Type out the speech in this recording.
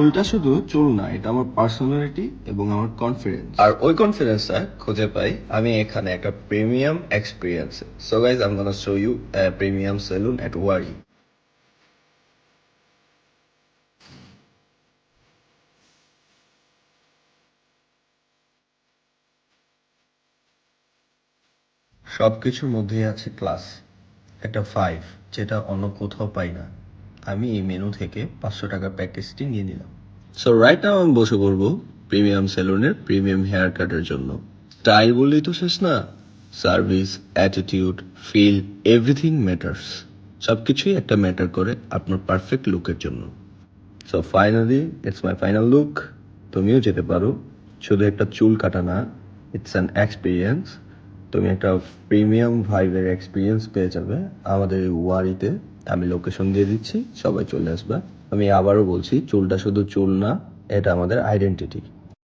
চুলটা শুধু চুল না, এটা আমার পার্সোনালিটি এবং আমার কনফিডেন্স। আর ওই কনফিডেন্সটা খুঁজে পাই আমি এখানে একটা premium experience. So guys, I am gonna show you premium salon at Wari. সবকিছুর মধ্যেই আছে ক্লাস, একটা ফাইভ, যেটা অন্য কোথাও পাই না। আমি এই মেনু থেকে 500 টাকার প্যাকেজটি নিয়ে নিলাম। সো রাইট নাও আমি বসে পড়বো প্রিমিয়াম সেলুনের প্রিমিয়াম হেয়ার কাটের জন্য। স্টাইল বললেই তো শেষ না, service, attitude, feel, everything matters. সব কিছুই একটা ম্যাটার করে আপনার পারফেক্ট লুকের জন্য। So finally it's my final look. তুমিও যেতে পারো, শুধু একটা চুল কাটা না, ইটস অ্যান এক্সপিরিয়েন্স। তুমি একটা প্রিমিয়াম ভাইবের এক্সপিরিয়েন্স পেয়ে যাবে আমাদের এই ওয়ারিতে। আমি লোকেশন দিয়ে দিচ্ছি, সবাই চলে আসবে। আমি আবারও বলছি, চুলটা শুধু চুল না, এটা আমাদের আইডেন্টিটি।